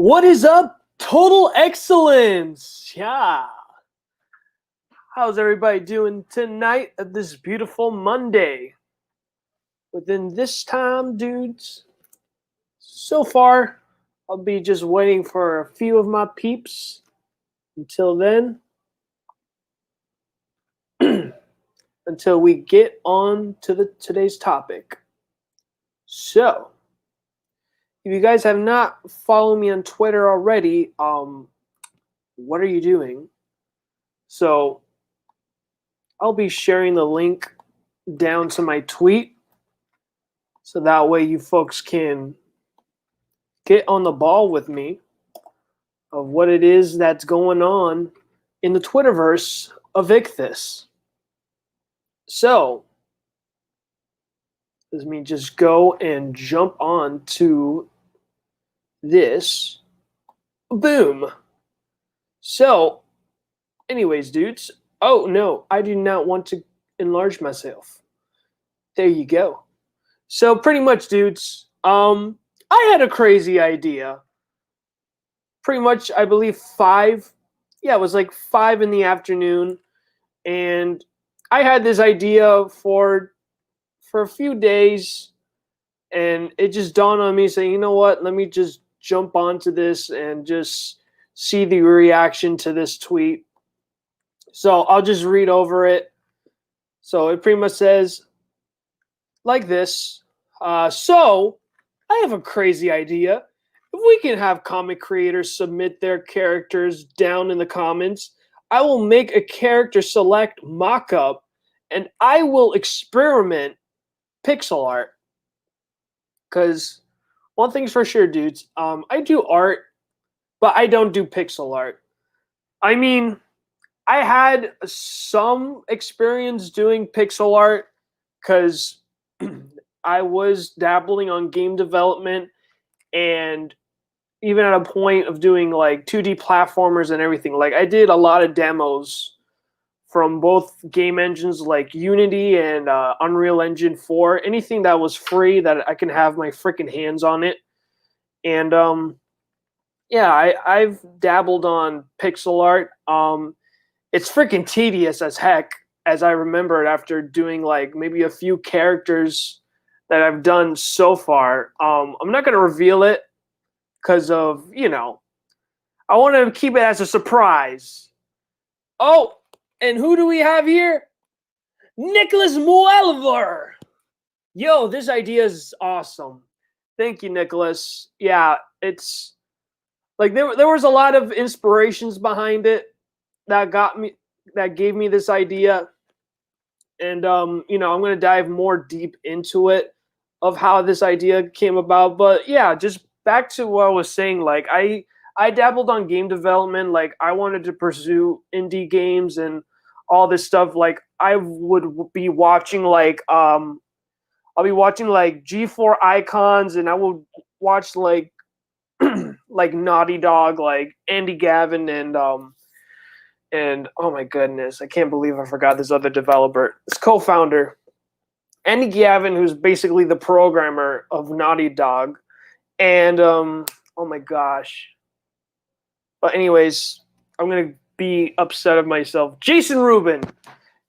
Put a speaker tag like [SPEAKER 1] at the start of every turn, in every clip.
[SPEAKER 1] What is up, Total Excellence? Yeah. How's everybody doing tonight at this beautiful Monday? Within this time, dudes, so far, I'll be just waiting for a few of my peeps. Until then, until we get on to today's topic. So, if you guys have not followed me on Twitter already, what are you doing? So, I'll be sharing the link down to my tweet so that way you folks can get on the ball with me of what it is that's going on in the Twitterverse of Ichthus. So, let me just go and jump on to this. Boom. So, anyways, dudes. Oh, no, I do not want to enlarge myself. There you go. So, pretty much, dudes, I had a crazy idea. Pretty much, I believe 5. Yeah, it was like 5 in the afternoon. And I had this idea for a few days. And it just dawned on me saying, you know what, let me just jump onto this and just see the reaction to this tweet. So I'll just read over it. So it pretty much says like this. So I have a crazy idea. If we can have comic creators submit their characters down in the comments, I will make a character select mock-up and I will experiment pixel art. Because one thing's for sure, dudes, I do art, but I don't do pixel art. I mean, I had some experience doing pixel art because I was dabbling on game development and even at a point of doing like 2D platformers and everything. Like I did a lot of demos from both game engines like Unity and Unreal Engine 4, anything that was free that I can have my freaking hands on it. And yeah, I've dabbled on pixel art. It's freaking tedious as heck, as I remember it after doing like maybe a few characters that I've done so far. I'm not going to reveal it because of, I want to keep it as a surprise. Oh, and who do we have here? Nicholas Muelver. Yo, this idea is awesome. Thank you, Nicholas. Yeah, it's like there was a lot of inspirations behind it that gave me this idea. And I'm going to dive more deep into it of how this idea came about. But yeah, just back to what I was saying, like I dabbled on game development, like I wanted to pursue indie games and all this stuff. Like I would be watching like I'll be watching like G4 Icons, and I would watch like like Naughty Dog, like Andy Gavin and oh my goodness, I can't believe I forgot this other developer, this co-founder, Andy Gavin, who's basically the programmer of Naughty Dog, and oh my gosh. But anyways, I'm gonna be upset of myself. Jason Rubin,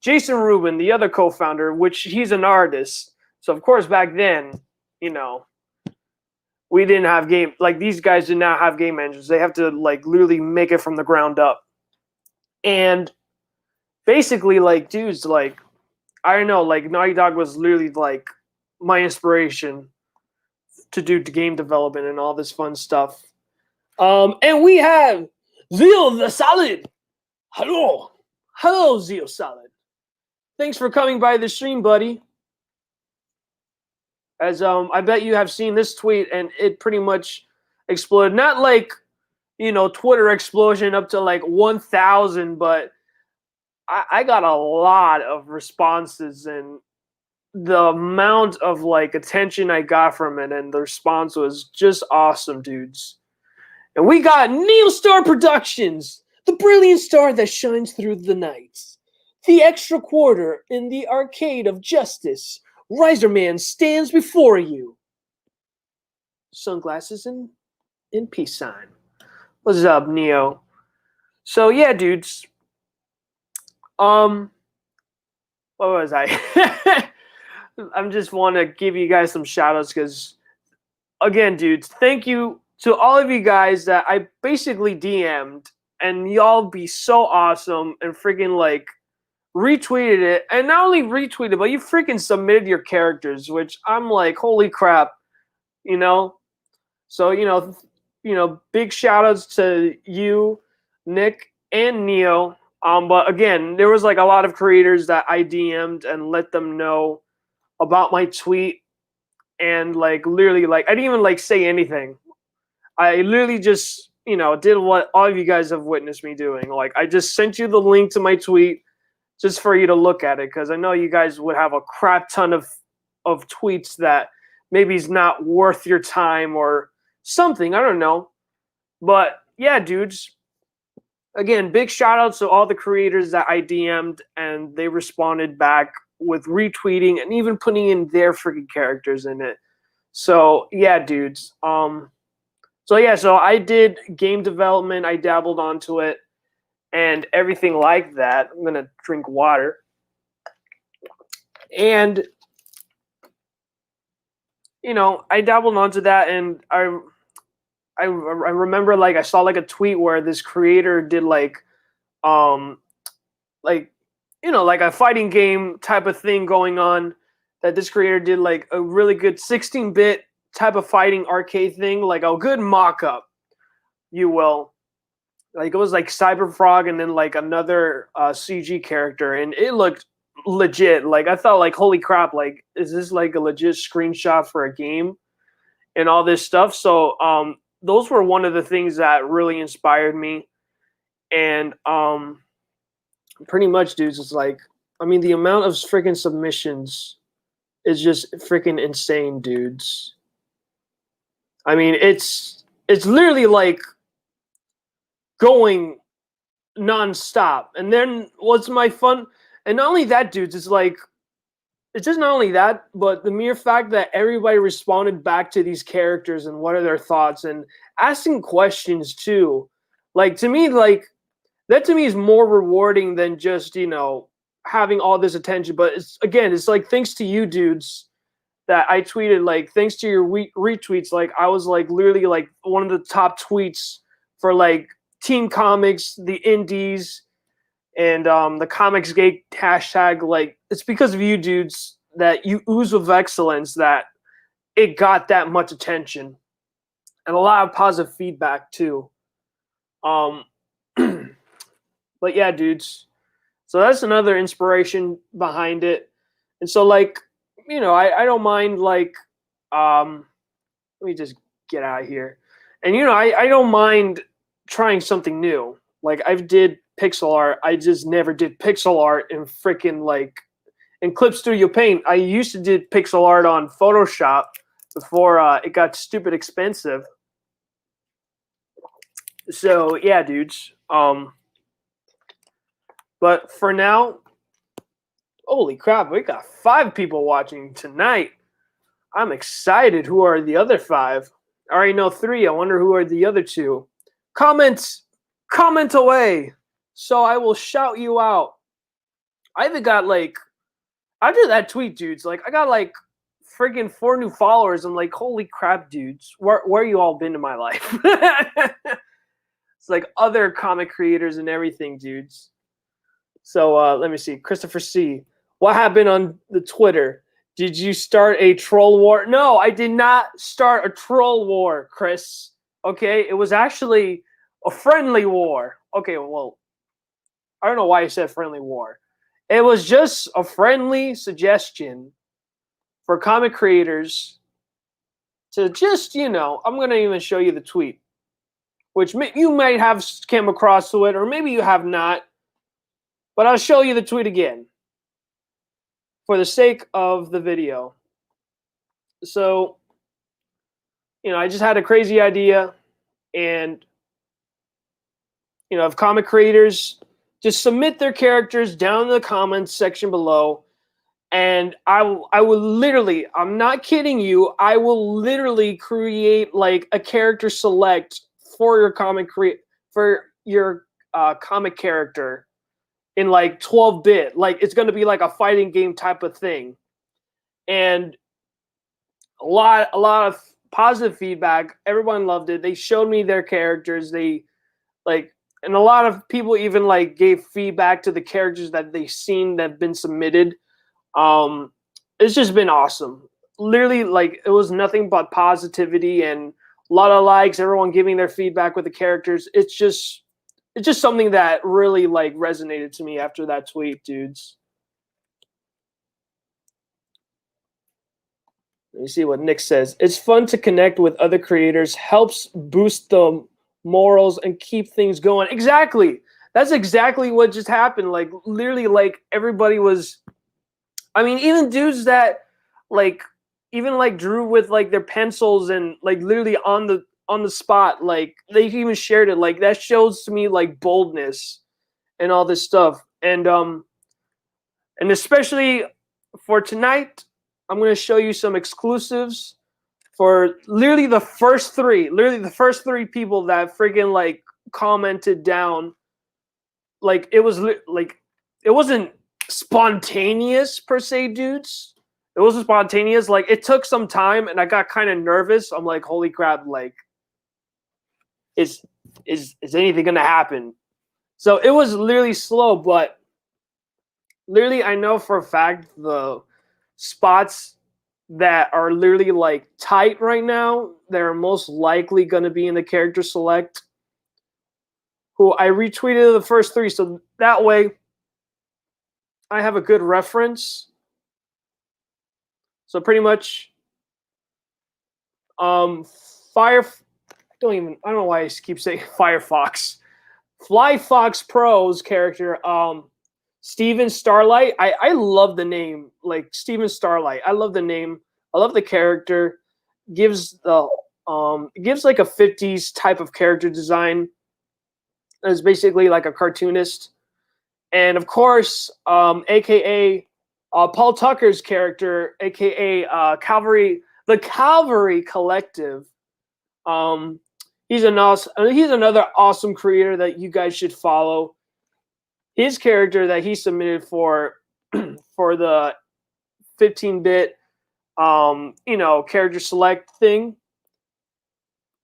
[SPEAKER 1] the other co-founder, which he's an artist. So of course back then, we didn't have these guys did not have game engines. They have to like literally make it from the ground up. And basically like dudes, like I don't know, like Naughty Dog was literally like my inspiration to do game development and all this fun stuff. And we have Zeo the Solid. Hello, Zeo Solid. Thanks for coming by the stream, buddy. As I bet you have seen this tweet, and it pretty much exploded. Not like Twitter explosion up to like 1,000, but I got a lot of responses, and the amount of like attention I got from it, and the response was just awesome, dudes. And we got Neostar Productions, the brilliant star that shines through the nights. The extra quarter in the arcade of justice. Riserman stands before you. Sunglasses and peace sign. What's up, Neo? So yeah, dudes. Um, what was I? I'm just want to give you guys some shout outs because again, dudes, thank you to all of you guys that I basically DM'd and y'all be so awesome and freaking like retweeted it, and not only retweeted, but you freaking submitted your characters, which I'm like, holy crap, you know. So big shout outs to you, Nick and Neo. But again, there was like a lot of creators that I DM'd and let them know about my tweet, and like literally, like I didn't even like say anything. I literally just did what all of you guys have witnessed me doing. Like I just sent you the link to my tweet just for you to look at it, because I know you guys would have a crap ton of tweets that maybe is not worth your time or something. I don't know. But yeah, dudes. Again, big shout outs to all the creators that I DM'd and they responded back with retweeting and even putting in their freaking characters in it. So yeah, dudes. So I did game development, I dabbled onto it and everything like that. I'm gonna drink water. And I dabbled onto that, and I remember like I saw like a tweet where this creator did um like like a fighting game type of thing going on, that this creator did like a really good 16-bit type of fighting arcade thing, like a good mock-up, you will. Like it was like Cyberfrog and then like another CG character, and it looked legit. Like I thought like, holy crap, like is this like a legit screenshot for a game and all this stuff. So those were one of the things that really inspired me. And pretty much, dudes, it's like, I mean, the amount of freaking submissions is just freaking insane, dudes. I mean, it's literally like going nonstop. And then what's my fun? And not only that, dudes, it's just not only that, but the mere fact that everybody responded back to these characters and what are their thoughts and asking questions too. Like to me, like that to me is more rewarding than just, having all this attention. But it's like thanks to you dudes that I tweeted, like thanks to your retweets, like I was like literally like one of the top tweets for like Team Comics, the indies, and the Comics Gate hashtag. Like it's because of you dudes that you ooze of excellence that it got that much attention and a lot of positive feedback too. Um, but yeah, dudes. So that's another inspiration behind it. And so like, I don't mind like let me just get out of here. And I don't mind trying something new. Like I've did pixel art. I just never did pixel art in freaking like in Clip Studio Paint. I used to did pixel art on Photoshop before it got stupid expensive. So yeah, dudes. But for now, holy crap, we got 5 people watching tonight. I'm excited. Who are the other 5? I already know 3. I wonder who are the other 2. Comment away, so I will shout you out. I even got like, after that tweet, dudes, like I got like freaking 4 new followers. I'm like, holy crap, dudes, where you all been in my life? It's like other comic creators and everything, dudes. So let me see. Christopher C. What happened on the Twitter? Did you start a troll war? No, I did not start a troll war, Chris. Okay, it was actually a friendly war. Okay, well, I don't know why I said friendly war. It was just a friendly suggestion for comic creators to just, I'm going to even show you the tweet, which you might have came across to it, or maybe you have not. But I'll show you the tweet again for the sake of the video. So, I just had a crazy idea, and, if comic creators just submit their characters down in the comments section below, and I will literally, I'm not kidding you, I will literally create like a character select for your comic character in like 12-bit. Like it's going to be like a fighting game type of thing. And a lot of positive feedback. Everyone loved it. They showed me their characters. They like, and a lot of people even like gave feedback to the characters that they've seen that have been submitted. It's just been awesome. Literally, like it was nothing but positivity and a lot of likes. Everyone giving their feedback with the characters. It's just something that really like resonated to me after that tweet, dudes. Let me see what Nick says. It's fun to connect with other creators, helps boost the morals and keep things going. Exactly. That's exactly what just happened. Like literally, like everybody was, I mean, even dudes that like even like drew with like their pencils and like literally on the spot, like they even shared it. Like that shows to me like boldness and all this stuff. And especially for tonight, I'm going to show you some exclusives for literally the first three people that freaking like commented down. Like it was like, it wasn't spontaneous per se, dudes. It wasn't spontaneous. Like it took some time and I got kind of nervous. I'm like, holy crap, like is anything going to happen? So it was literally slow, but literally I know for a fact the spots that are literally like tight right now, they're most likely going to be in the character select, who I retweeted the first three. So that way I have a good reference. So pretty much I don't know why I keep saying Firefox. Fly Fox Pro's character, Steven Starlight. I love the name, like Steven Starlight. I love the name. I love the character. Gives like a 50s type of character design. It's basically like a cartoonist. And of course, aka Paul Tucker's character, aka the Cavalry Collective. He's another awesome creator that you guys should follow. His character that he submitted for for the 15-bit character select thing,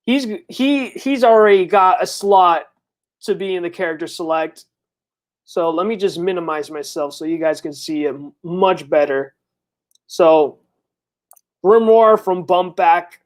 [SPEAKER 1] he's already got a slot to be in the character select. So let me just minimize myself so you guys can see it much better. So Grimoire from Bumpback.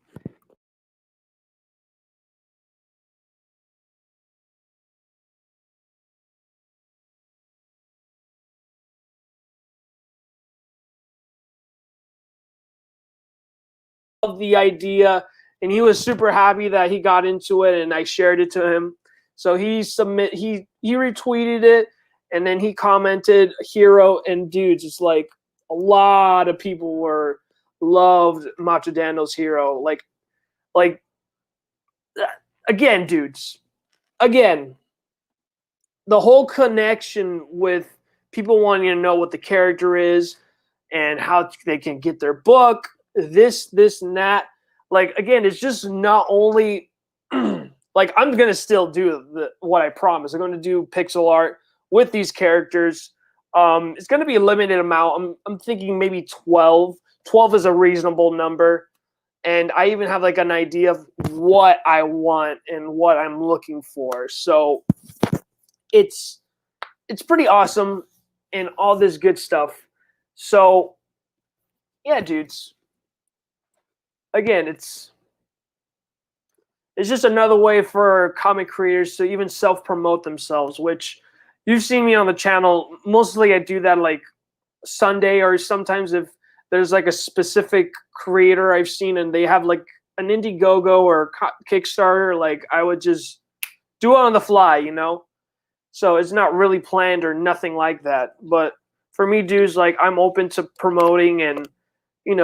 [SPEAKER 1] The idea, and he was super happy that he got into it, and I shared it to him. So he retweeted it, and then he commented hero, and dudes, it's like a lot of people loved Machadano's hero. Like again, dudes, again, the whole connection with people wanting to know what the character is and how they can get their book, this and that. Like again, it's just not only like I'm gonna still do what I promised. I'm gonna do pixel art with these characters. It's gonna be a limited amount. I'm thinking maybe 12. 12 is a reasonable number. And I even have like an idea of what I want and what I'm looking for. So it's pretty awesome and all this good stuff. So yeah, dudes. Again, it's just another way for comic creators to even self-promote themselves, which you've seen me on the channel. Mostly I do that like Sunday, or sometimes if there's like a specific creator I've seen and they have like an Indiegogo or Kickstarter, like I would just do it on the fly, you know? So it's not really planned or nothing like that. But for me, dudes, like I'm open to promoting and,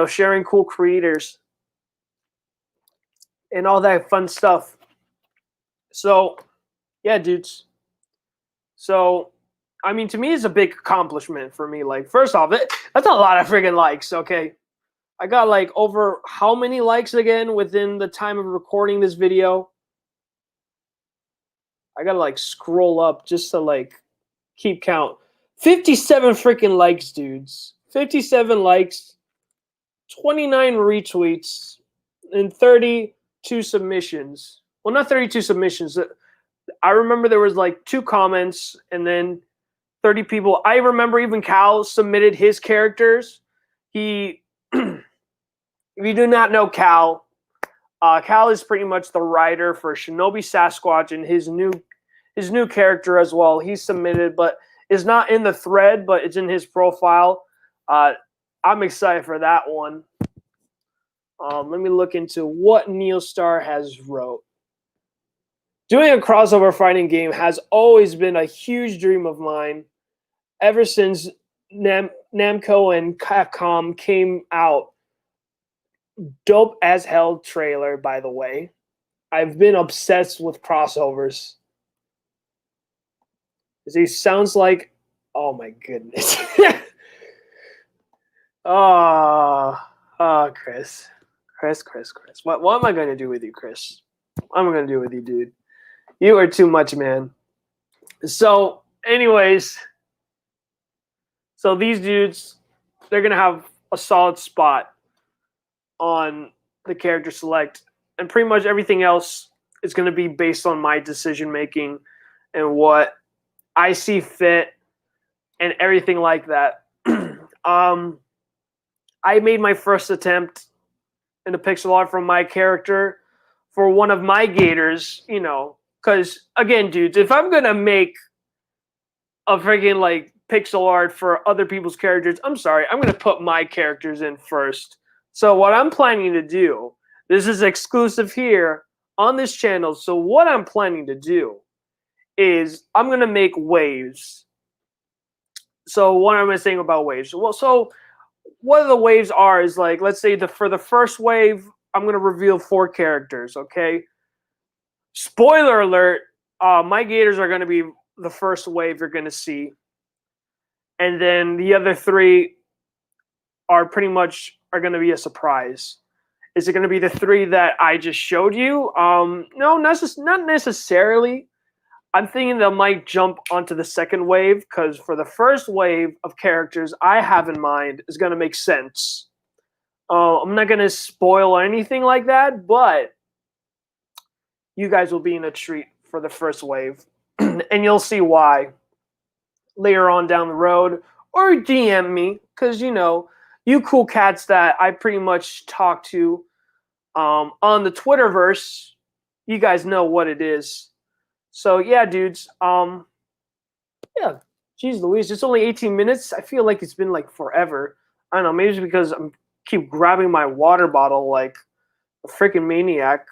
[SPEAKER 1] sharing cool creators and all that fun stuff. So yeah, dudes. So, I mean, to me, it's a big accomplishment for me. Like, first off, that's a lot of friggin' likes, okay? I got like over how many likes again within the time of recording this video? I gotta like scroll up just to like keep count. 57 freaking likes, dudes. 57 likes, 29 retweets, and 32 submissions. Well, not 32 submissions. I remember there was like 2 comments and then 30 people. I remember even Cal submitted his characters. He, if you do not know Cal, Cal is pretty much the writer for Shinobi Sasquatch and his new character as well. He submitted, but is not in the thread, but it's in his profile. I'm excited for that one. Let me look into what Neostar has wrote. Doing a crossover fighting game has always been a huge dream of mine. Ever since Namco and Capcom came out. Dope as hell trailer, by the way. I've been obsessed with crossovers. He sounds like, oh my goodness. Chris. What am I going to do with you, Chris? What am I going to do with you, dude? You are too much, man. So, anyways, so these dudes, they're going to have a solid spot on the character select, and pretty much everything else is going to be based on my decision making and what I see fit and everything like that. I made my first attempt in the pixel art from my character for one of my gators, you know, because again, dudes, if I'm gonna make a freaking like pixel art for other people's characters, I'm sorry, I'm gonna put my characters in first. So what I'm planning to do, this is exclusive here on this channel. So what I'm planning to do is I'm gonna make waves. So what am I saying about waves? Well, so what the waves are is like, let's say for the first wave, I'm gonna reveal 4 characters. Okay. Spoiler alert: my gators are gonna be the first wave you're gonna see, and then the other 3 are pretty much are gonna be a surprise. Is it gonna be the 3 that I just showed you? No, not necessarily. I'm thinking they might jump onto the second wave because for the first wave of characters I have in mind is going to make sense. I'm not going to spoil anything like that, but you guys will be in a treat for the first wave. And you'll see why later on down the road, or DM me because, you know, you cool cats that I pretty much talk to on the Twitterverse, you guys know what it is. So yeah, dudes. Yeah, geez Louise, it's only 18 minutes. I feel like it's been like forever. I don't know, maybe it's because I'm keep grabbing my water bottle like a freaking maniac.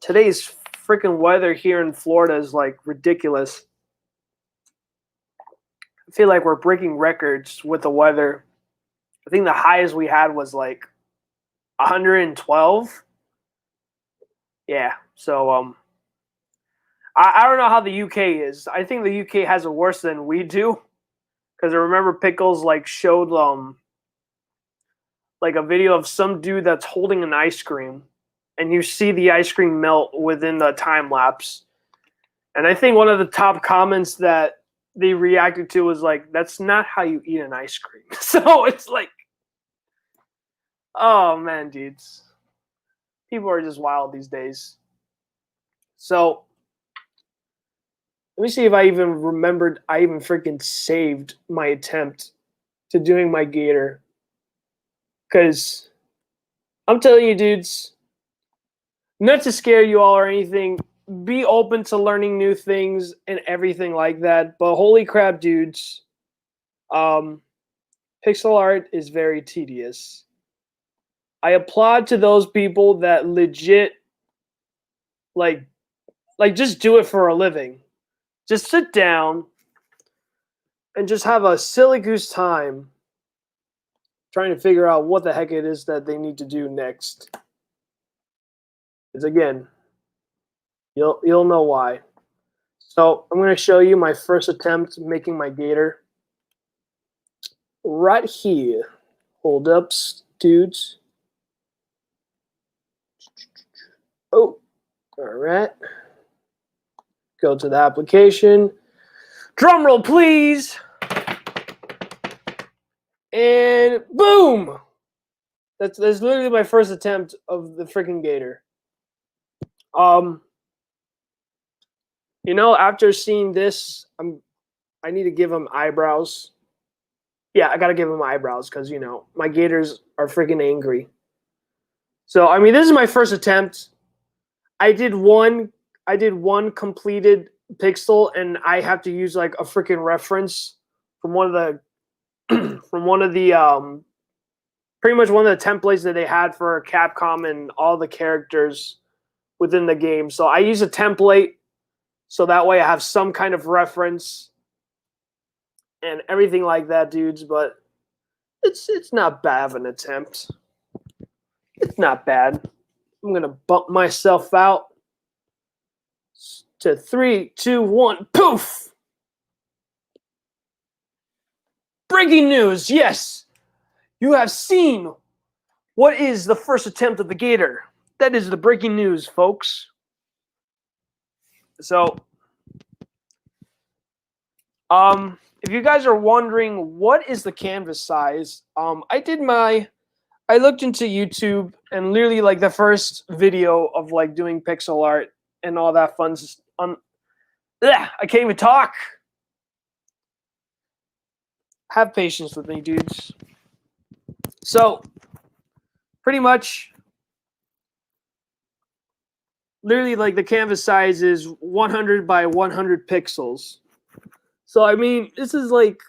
[SPEAKER 1] Today's freaking weather here in Florida is like ridiculous. I feel like we're breaking records with the weather. I think the highest we had was like 112. Yeah, so I don't know how the UK is. I think the UK has it worse than we do. Because I remember Pickles like showed like a video of some dude that's holding an ice cream, and you see the ice cream melt within the time lapse. And I think one of the top comments that they reacted to was like, "That's not how you eat an ice cream." So it's like, oh man, dudes, people are just wild these days. So let me see if I even remembered. I even freaking saved my attempt to doing my gator. Because I'm telling you, dudes, not to scare you all or anything, be open to learning new things and everything like that. But holy crap, dudes, pixel art is very tedious. I applaud to those people that legit like just do it for a living. Just sit down and just have a silly goose time trying to figure out what the heck it is that they need to do next. Because again, you'll know why. So I'm going to show you my first attempt making my gator. Right here. Hold up, dudes. Oh, all right. Go to the application. Drum roll, please. And boom. That's literally my first attempt of the freaking gator. After seeing this, I need to give him eyebrows. Yeah, I gotta give him eyebrows because my gators are freaking angry. So I mean, this is my first attempt. I did one completed pixel, and I have to use like a freaking reference from one of the pretty much one of the templates that they had for Capcom and all the characters within the game. So I use a template so that way I have some kind of reference and everything like that, dudes. But it's not bad of an attempt. It's not bad. I'm gonna bump myself out to 3, 2, 1, poof! Breaking news, yes! You have seen what is the first attempt of the gator. That is the breaking news, folks. So, if you guys are wondering what is the canvas size, I looked into YouTube and literally like the first video of like doing pixel art and all that fun. I can't even talk. Have patience with me, dudes. So, pretty much, literally like the canvas size is 100 by 100 pixels. So, I mean, this is like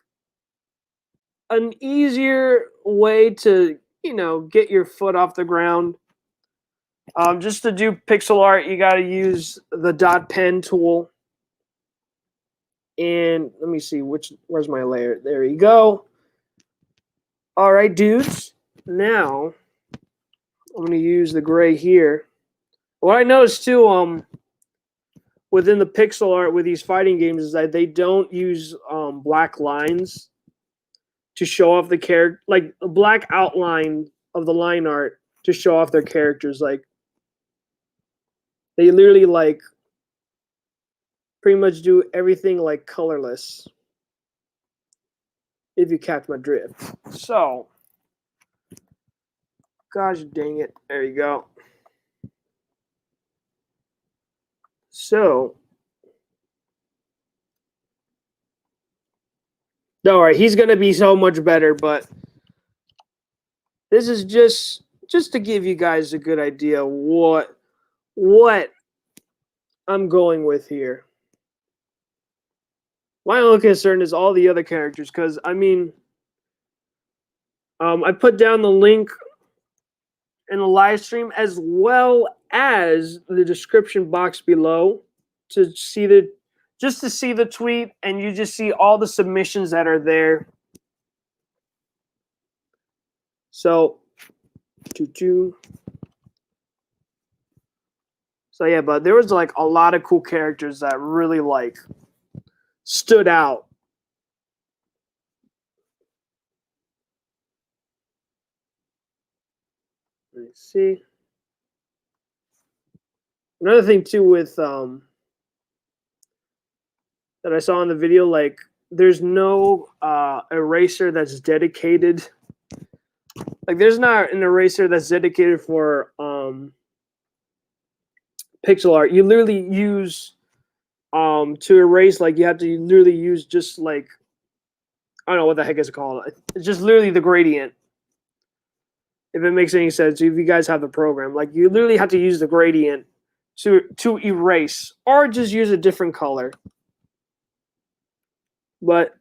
[SPEAKER 1] an easier way to, get your foot off the ground. Just to do pixel art, you got to use the dot pen tool. And let me see, where's my layer? There you go. All right, dudes. Now, I'm going to use the gray here. What I noticed too, within the pixel art with these fighting games is that they don't use black lines to show off the character, like a black outline of the line art to show off their characters. Like they literally like pretty much do everything like colorless. If you catch my drift. So, gosh dang it. There you go. So, don't worry, he's going to be so much better, but this is just to give you guys a good idea what I'm going with here. My only concern is all the other characters, because, I mean, I put down the link in the live stream as well as the description box below to see the tweet, and you just see all the submissions that are there. So, so yeah, but there was like a lot of cool characters that really like stood out. Let's see. Another thing too with that I saw in the video, like there's no eraser that's dedicated. Like there's not an eraser that's dedicated for pixel art. You literally use to erase, like you have to literally use just like, I don't know what the heck is it called. It's just literally the gradient. If it makes any sense, if you guys have the program, like you literally have to use the gradient to erase, or just use a different color. But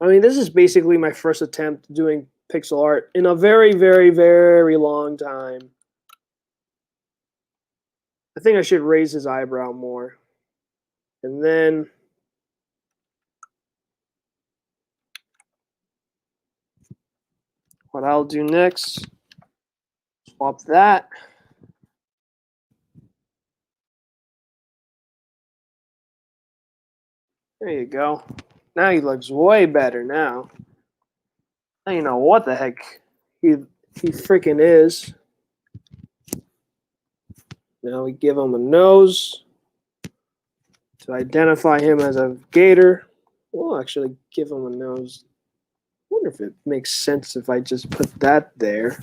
[SPEAKER 1] I mean, this is basically my first attempt doing pixel art in a very, very, very long time. I think I should raise his eyebrow more. And then what I'll do next, swap that. There you go. Now he looks way better now. I don't know what the heck he freaking is. Now we give him a nose. So identify him as a gator. We'll actually give him a nose. I wonder if it makes sense if I just put that there.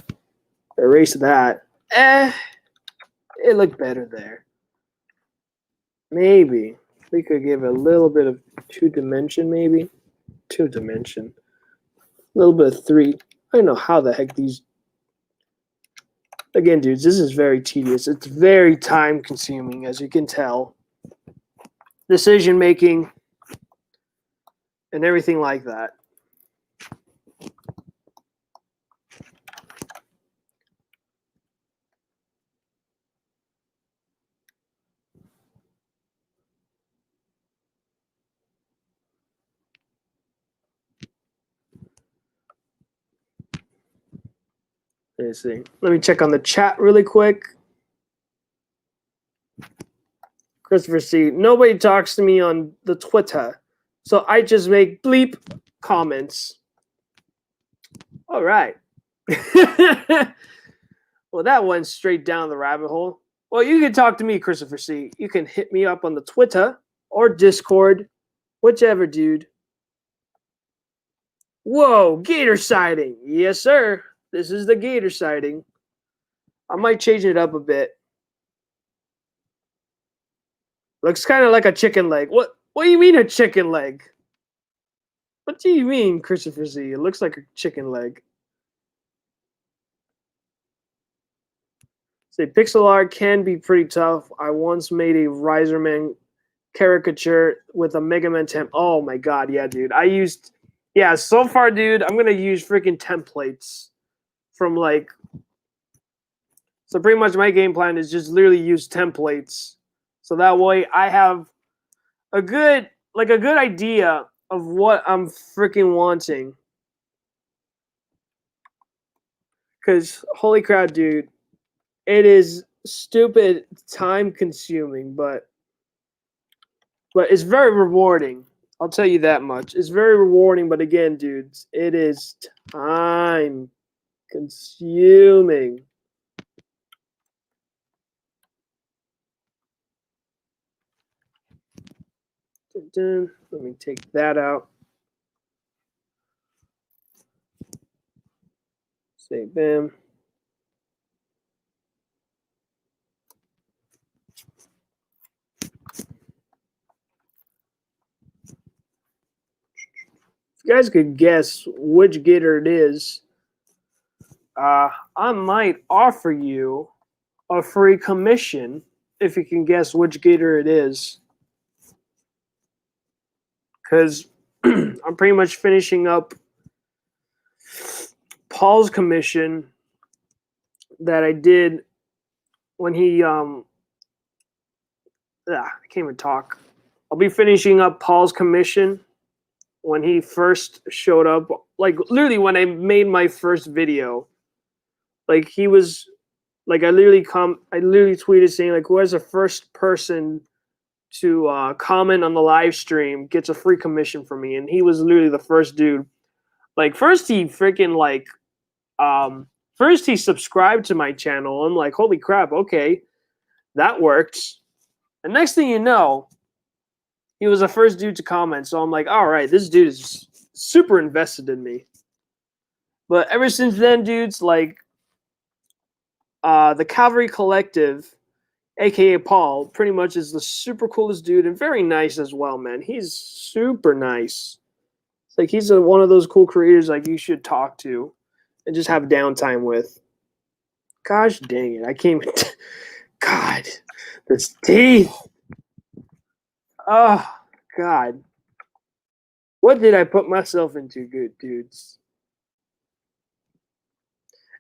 [SPEAKER 1] Erase that. It looked better there. Maybe we could give a little bit of 2-dimension, maybe 2-dimension, a little bit of 3. I don't know how the heck these. Again, dudes, this is very tedious. It's very time consuming, as you can tell. Decision making and everything like that. Let's see. Let me check on the chat really quick. Christopher C. Nobody talks to me on the Twitter, so I just make bleep comments. All right. Well, that went straight down the rabbit hole. Well, you can talk to me, Christopher C. You can hit me up on the Twitter or Discord, whichever, dude. Whoa, gator sighting. Yes, sir. This is the gator sighting. I might change it up a bit. Looks kind of like a chicken leg. What do you mean a chicken leg? What do you mean, Christopher Z? It looks like a chicken leg. Say pixel art can be pretty tough. I once made a Riserman caricature with a Mega Man temp. Oh my god, yeah, dude. So far, dude, I'm gonna use freaking templates from like. So pretty much my game plan is just literally use templates. So that way I have a good idea of what I'm freaking wanting. Because holy crap, dude, it is stupid time consuming, but it's very rewarding. I'll tell you that much. It's very rewarding, but again, dudes, it is time consuming. Let me take that out. Say bam. If you guys could guess which gator it is, I might offer you a free commission if you can guess which gator it is. Because I'm pretty much finishing up Paul's commission that I did when he I can't even talk. I'll be finishing up Paul's commission when he first showed up, like literally when I made my first video. Like he was like I literally tweeted saying like who has the first person to comment on the live stream gets a free commission from me, and he was literally the first dude. Like first he freaking like first he subscribed to my channel. I'm like, holy crap, okay, that works. And next thing you know, he was the first dude to comment. So I'm like, all right, this dude is super invested in me. But ever since then, dudes, like the Cavalry Collective, aka Paul, pretty much is the super coolest dude and very nice as well, man. He's super nice. It's like he's one of those cool creators like you should talk to and just have downtime with. Gosh dang it, I can't even God, this teeth. Oh God. What did I put myself into, good dudes?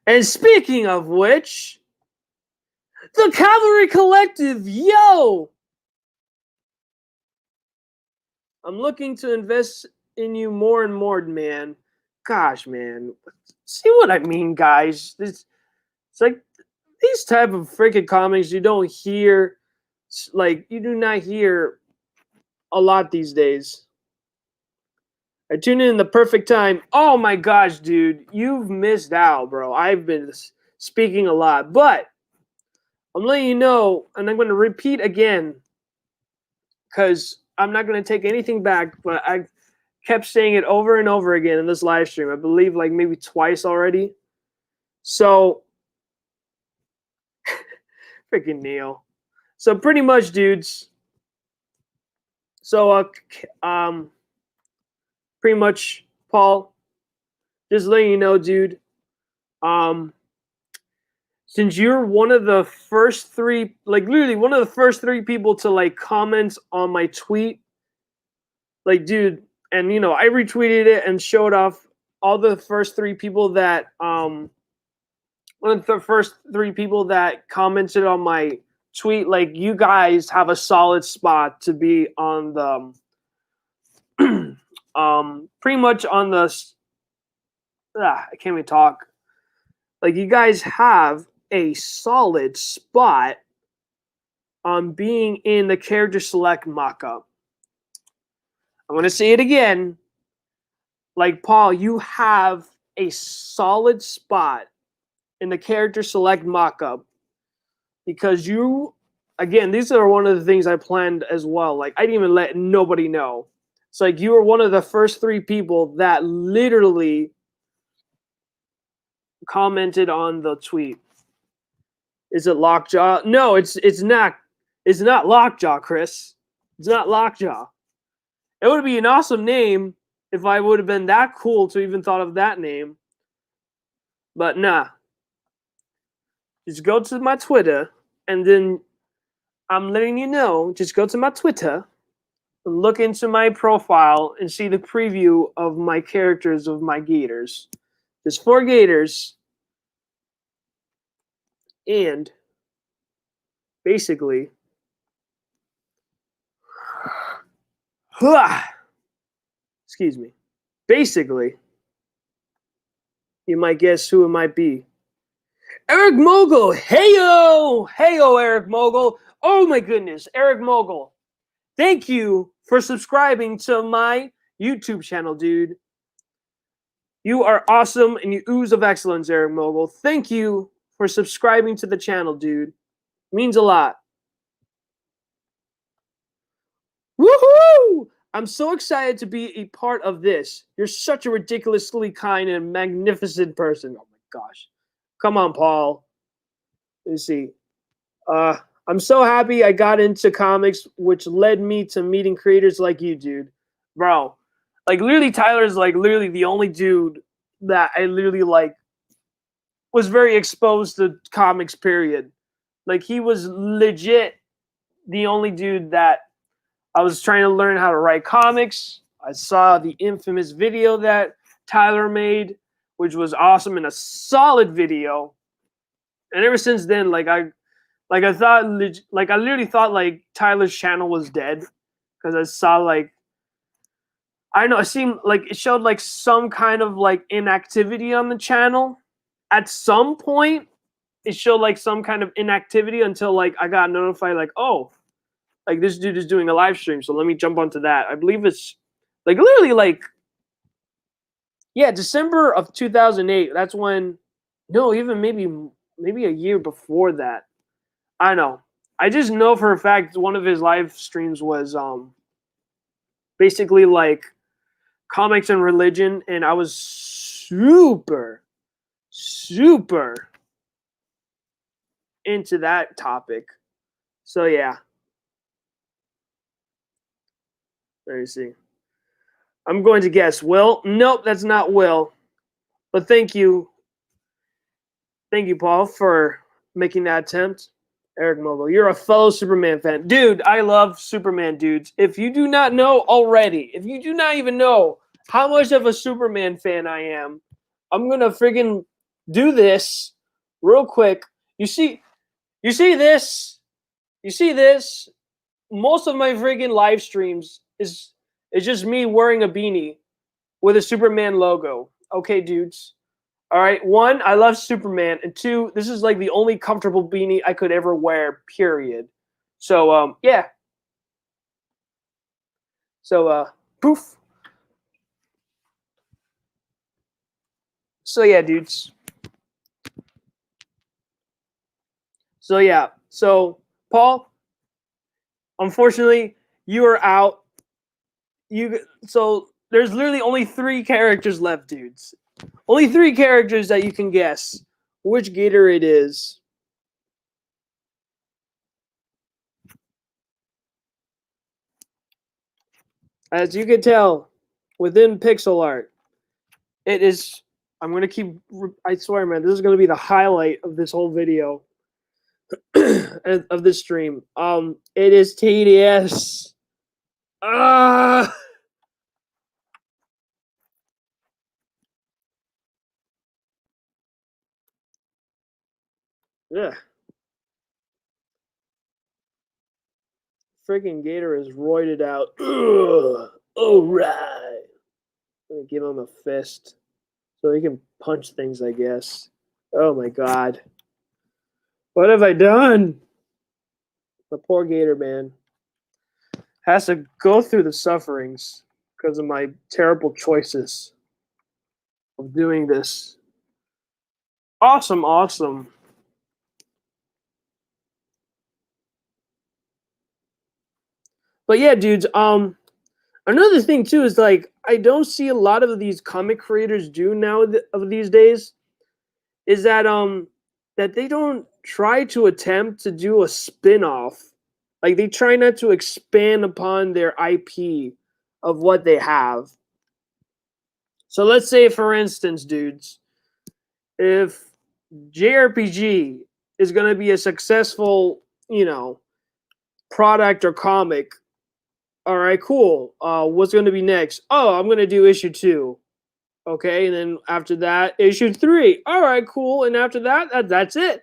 [SPEAKER 1] And speaking of which, the Cavalry Collective, yo! I'm looking to invest in you more and more, man. Gosh, man. See what I mean, guys? It's like these type of freaking comics you don't hear, like, you do not hear a lot these days. I tuned in the perfect time. Oh my gosh, dude. You've missed out, bro. I've been speaking a lot, but I'm letting you know, and I'm going to repeat again, because I'm not going to take anything back, but I kept saying it over and over again in this live stream. I believe like maybe twice already. So, freaking Neil. So pretty much, dudes. So, pretty much, Paul, just letting you know, dude. Since you're one of the first three, like literally one of the first three people to like comment on my tweet, like, dude, and you know, I retweeted it and showed off all the first three people that, one of the first three people that commented on my tweet, like, you guys have a solid spot to be on the, pretty much on the, I can't even talk. Like, you guys have a solid spot on being in the character select mockup. I'm going to say it again. Like, Paul, you have a solid spot in the character select mockup because you, again, these are one of the things I planned as well. Like, I didn't even let nobody know. It's like you were one of the first three people that literally commented on the tweet. Is it Lockjaw? No, it's not. It's not Lockjaw, Chris. It's not Lockjaw. It would be an awesome name if I would have been that cool to even thought of that name. But nah. Just go to my Twitter, and then I'm letting you know, just go to my Twitter, look into my profile, and see the preview of my characters of my Gators. There's 4 Gators. And basically, excuse me. Basically, you might guess who it might be. Eric Mogul! Heyo! Heyo, Eric Mogul! Oh my goodness, Eric Mogul. Thank you for subscribing to my YouTube channel, dude. You are awesome and you ooze of excellence, Eric Mogul. Thank you for subscribing to the channel, dude. Means a lot. Woohoo! I'm so excited to be a part of this. You're such a ridiculously kind and magnificent person. Oh my gosh. Come on, Paul. Let me see. I'm so happy I got into comics, which led me to meeting creators like you, dude. Bro, like literally Tyler's like literally the only dude that I literally like was very exposed to comics, period. Like he was legit the only dude that I was trying to learn how to write comics. I saw the infamous video that Tyler made, which was awesome and a solid video. And ever since then, I literally thought like Tyler's channel was dead because I saw like, I don't know, it seemed like it showed like some kind of like inactivity on the channel. At some point, it showed like some kind of inactivity until like I got notified like, oh, like this dude is doing a live stream, so let me jump onto that. I believe it's like literally like, yeah, December of 2008. That's when, no, even maybe a year before that. I know. I just know for a fact one of his live streams was basically like comics and religion, and I was super into that topic. So yeah. Let me see. I'm going to guess Will. Nope, that's not Will. But thank you. Thank you, Paul, for making that attempt. Eric Mogul, you're a fellow Superman fan. Dude, I love Superman, dudes. If you do not know already, if you do not even know how much of a Superman fan I am, I'm going to friggin' do this real quick. You see this? You see this? Most of my friggin' live streams is just me wearing a beanie with a Superman logo. Okay, dudes. All right. 1, I love Superman, and 2, this is like the only comfortable beanie I could ever wear. Period. So yeah. So poof. So yeah, dudes. So yeah. So Paul, unfortunately, You are out. So there's literally only 3 characters left, dudes. Only 3 characters that you can guess which Gator it is. As you can tell, within pixel art, it is. I'm gonna keep. I swear, man, this is gonna be the highlight of this whole video, of this stream. It is TDS. Ah. Yeah. Freaking Gator is roided out. Ugh. All right. I'm gonna give him a fist so he can punch things, I guess. Oh my god. What have I done? The poor Gator man has to go through the sufferings because of my terrible choices of doing this. Awesome, awesome. But yeah, dudes, another thing too is like I don't see a lot of these comic creators do now of these days is that that they don't try to attempt to do a spin-off. Like they try not to expand upon their IP of what they have. So let's say, for instance, dudes, if JRPG is going to be a successful, product or comic, all right, cool. What's going to be next? Oh, I'm going to do issue 2. Okay, and then after that, issue 3. All right, cool. And after that, that's it.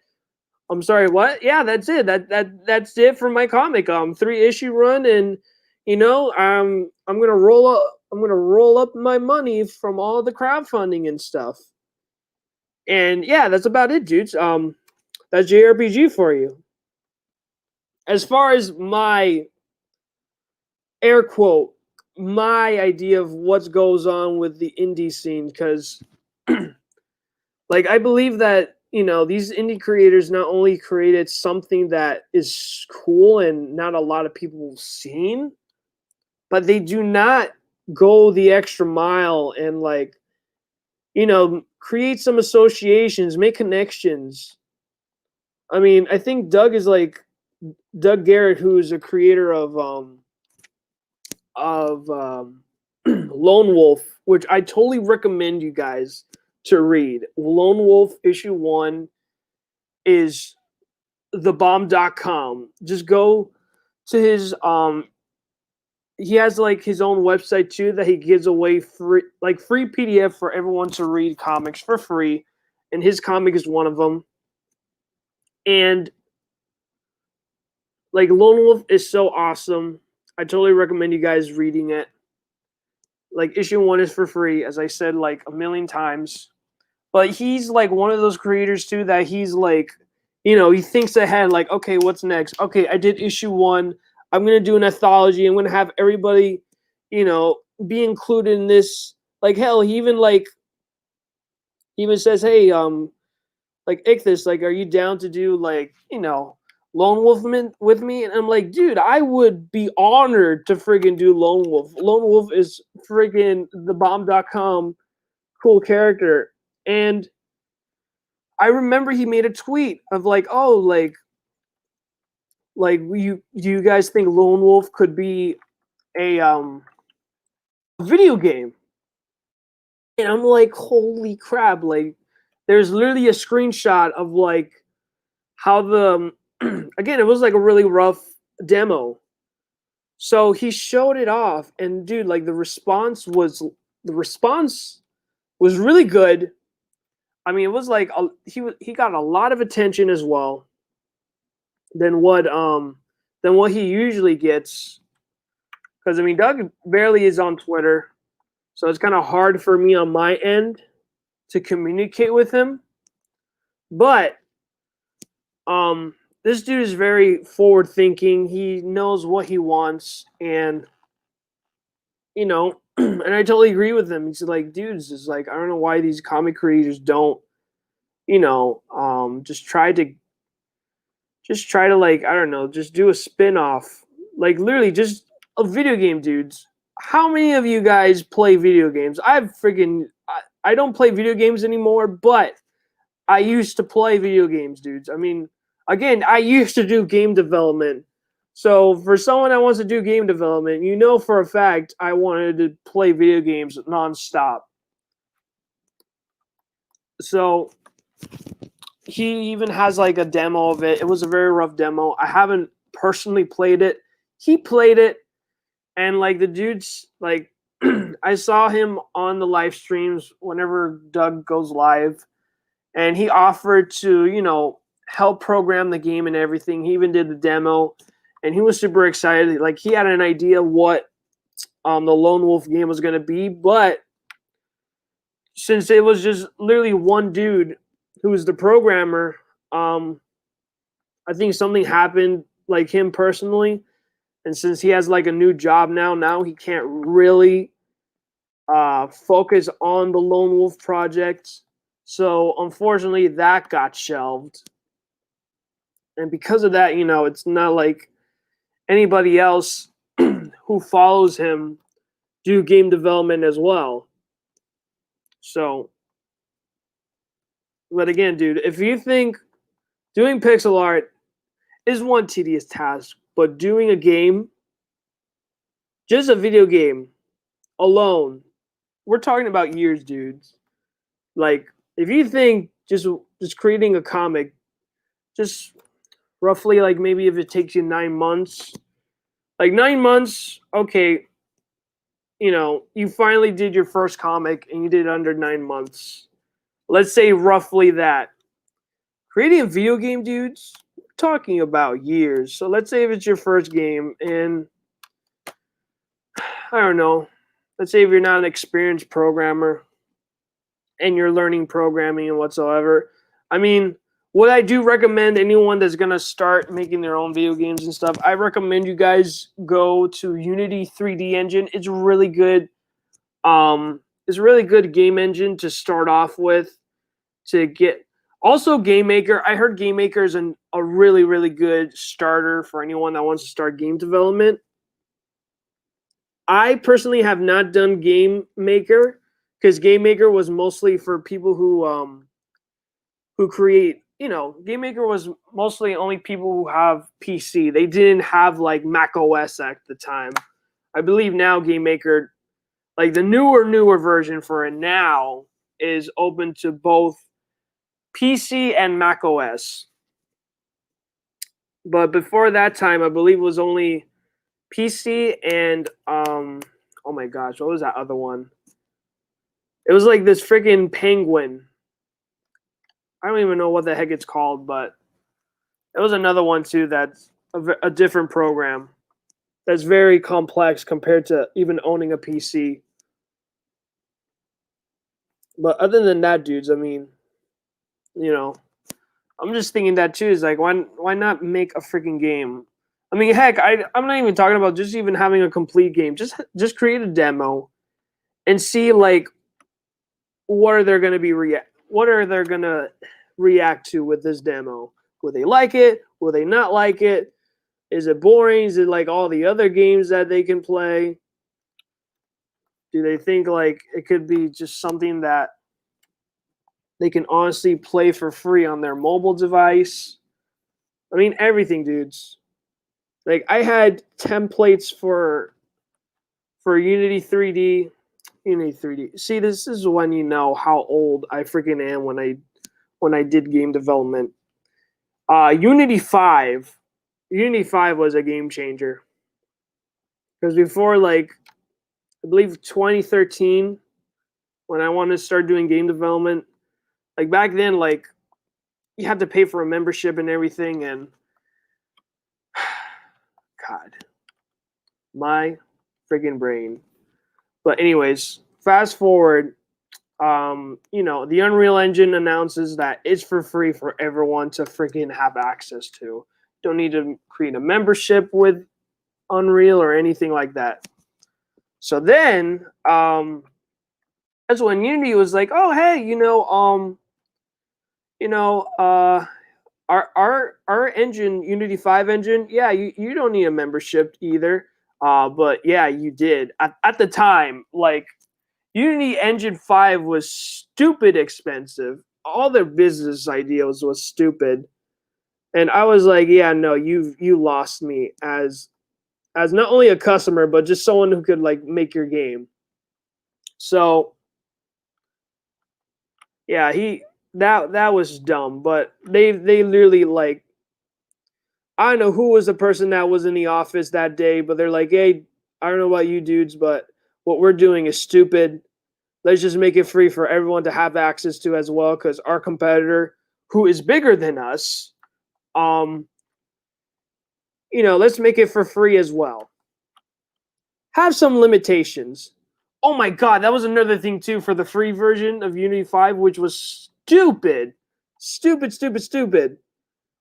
[SPEAKER 1] I'm sorry, what? Yeah, that's it. That's it for my comic. 3-issue run, and I'm gonna roll up my money from all the crowdfunding and stuff. And yeah, that's about it, dudes. That's JRPG for you. As far as my air quote, my idea of what goes on with the indie scene, because like I believe that these indie creators not only created something that is cool and not a lot of people have seen, but they do not go the extra mile and create some associations, make connections. I mean, I think Doug Garrett, who is a creator of Lone Wolf, which I totally recommend you guys to read. Lone Wolf issue 1 is thebomb.com. Just go to his he has his own website too that he gives away free PDF for everyone to read comics for free, and his comic is one of them. And Lone Wolf is so awesome. I totally recommend you guys reading it. Issue 1 is for free, as I said a million times. But he's one of those creators too that he's he thinks ahead, okay, what's next? Okay, I did issue 1. I'm gonna do an anthology. I'm gonna have everybody, be included in this. Hell, he even says, hey, Ichthus, are you down to do Lone Wolf with me? And I'm like, dude, I would be honored to friggin' do Lone Wolf. Lone Wolf is friggin' thebomb.com cool character. And I remember he made a tweet of do you guys think Lone Wolf could be a video game? And I'm like, holy crap, there's literally a screenshot of how the again, it was a really rough demo. So he showed it off, and dude, the response was really good. I mean, it was he got a lot of attention as well than what he usually gets. Because I mean, Doug barely is on Twitter, so it's kind of hard for me on my end to communicate with him. But this dude is very forward thinking. He knows what he wants, and and I totally agree with him. He's like, dudes, it's I don't know why these comic creators don't, just try to I don't know, just do a spin-off. Literally just a video game, dudes. How many of you guys play video games? I don't play video games anymore, but I used to play video games, dudes. I mean, again, I used to do game development. So for someone that wants to do game development, you know for a fact I wanted to play video games nonstop. So he even has like a demo of it. It was a very rough demo. I haven't personally played it. He played it, and like the dude's like I saw him on the live streams whenever Doug goes live, and he offered to, help program the game and everything. He even did the demo, and he was super excited. Like he had an idea what the Lone Wolf game was going to be, but since it was just literally one dude who was the programmer, I think something happened, like him personally, and since he has like a new job now he can't really focus on the Lone Wolf project. So unfortunately, that got shelved, and because of that, it's not like anybody else who follows him do game development as well. So, but again, dude, if you think doing pixel art is one tedious task, but doing a game, just a video game alone, we're talking about years, dudes. Like, if you think just creating a comic, just roughly like maybe if it takes you 9 months, like 9 months, okay, you finally did your first comic and you did it under 9 months. Let's say roughly that. Creating a video game, dudes, we're talking about years. So let's say if it's your first game and I don't know, let's say if you're not an experienced programmer and you're learning programming and whatsoever. I mean, what I do recommend anyone that's going to start making their own video games and stuff, I recommend you guys go to Unity 3D engine. It's really good. It's a really good game engine to start off with to get. Also, Game Maker. I heard Game Maker is a really, really good starter for anyone that wants to start game development. I personally have not done Game Maker because Game Maker was mostly for people who create. Game Maker was mostly only people who have PC. They didn't have like Mac OS at the time. I believe now Game Maker, like the newer version for it now, is open to both PC and Mac OS. But before that time, I believe it was only PC and oh my gosh, what was that other one? It was like this freaking penguin. I don't even know what the heck it's called, but it was another one too that's a different program that's very complex compared to even owning a PC. But other than that, dudes, I mean, I'm just thinking that too is like, why not make a freaking game? I mean, heck, I'm not even talking about just even having a complete game. Just create a demo and see like what are they going to react to with this demo? Will they like it? Will they not like it? Is it boring? Is it like all the other games that they can play? Do they think like it could be just something that they can honestly play for free on their mobile device? I mean, everything, dudes. Like I had templates for Unity 3D. Unity 3D. See, this is when you know how old I freaking am when I did game development. Unity 5 was a game changer. Because before, like, I believe 2013, when I wanted to start doing game development, like back then, like, you had to pay for a membership and everything, and God, my freaking brain. But anyways, fast forward, the Unreal Engine announces that it's for free for everyone to freaking have access to. Don't need to create a membership with Unreal or anything like that. So then, that's when Unity was like, "Oh, hey, our engine, Unity 5 engine, yeah, you don't need a membership either. But yeah, you did. At the time, like Unity Engine 5 was stupid expensive. All their business ideas was stupid. And I was like, yeah, no, you lost me as not only a customer, but just someone who could like make your game. So yeah, that was dumb. But they literally like I don't know who was the person that was in the office that day, but they're like, hey, I don't know about you dudes, but what we're doing is stupid. Let's just make it free for everyone to have access to as well, because our competitor, who is bigger than us, um, let's make it for free as well. Have some limitations. Oh my god, that was another thing too for the free version of Unity 5, which was stupid. Stupid.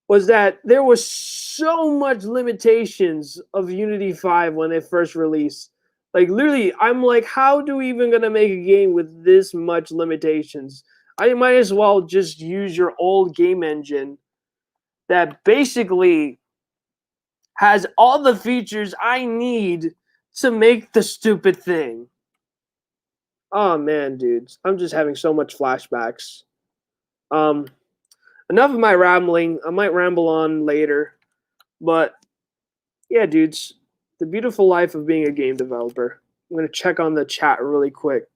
[SPEAKER 1] Was that there was so much limitations of Unity 5 when it first released. Like literally, I'm like, how do we even gonna make a game with this much limitations? I might as well just use your old game engine that basically has all the features I need to make the stupid thing. Oh man, dudes, I'm just having so much flashbacks. Um, enough of my rambling. I might ramble on later, but yeah, dudes, the beautiful life of being a game developer. I'm gonna check on the chat really quick.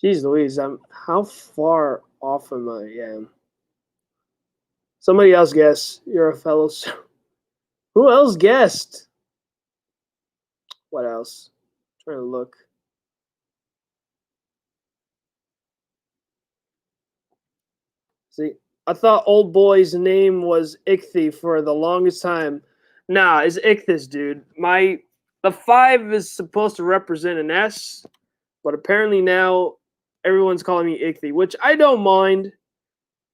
[SPEAKER 1] Jeez Louise, how far off am I? Yeah. Somebody else guess. You're a fellow. Who else guessed? What else? I'm trying to look. See, I thought old boy's name was Ichthy for the longest time. Nah, it's Ichthys, dude. The 5 is supposed to represent an S, but apparently now everyone's calling me Ichthy, which I don't mind,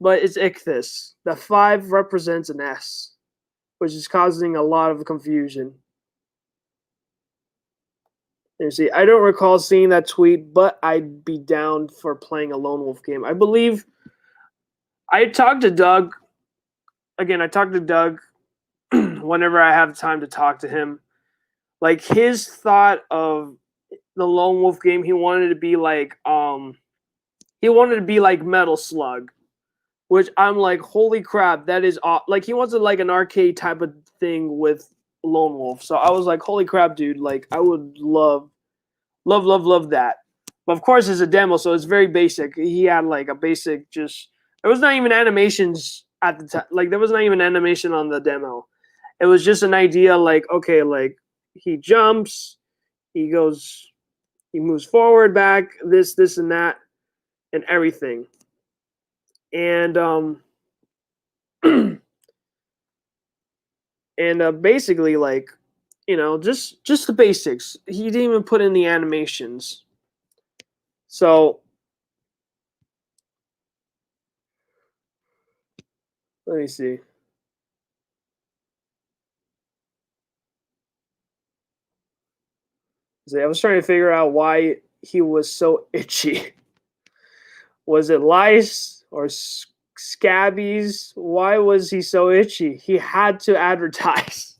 [SPEAKER 1] but it's Ichthys. The 5 represents an S, which is causing a lot of confusion. And you see, I don't recall seeing that tweet, but I'd be down for playing a Lone Wolf game. I believe I talked to Doug. Again, I talked to Doug whenever I have time to talk to him. Like his thought of the Lone Wolf game, he wanted to be like Metal Slug, which I'm like, holy crap, that is like he wants like an arcade type of thing with Lone Wolf. So I was like, holy crap, dude, like I would love that. But of course, it's a demo, so it's very basic. He had like a basic, just there was not even animations at the time. Like there was not even animation on the demo. It was just an idea, like okay, like he jumps, he goes, he moves forward, back, this, and that, and everything. And and basically like just the basics. He didn't even put in the animations. So let me see. I was trying to figure out why he was so itchy. Was it lice or scabies? Why was he so itchy? He had to advertise.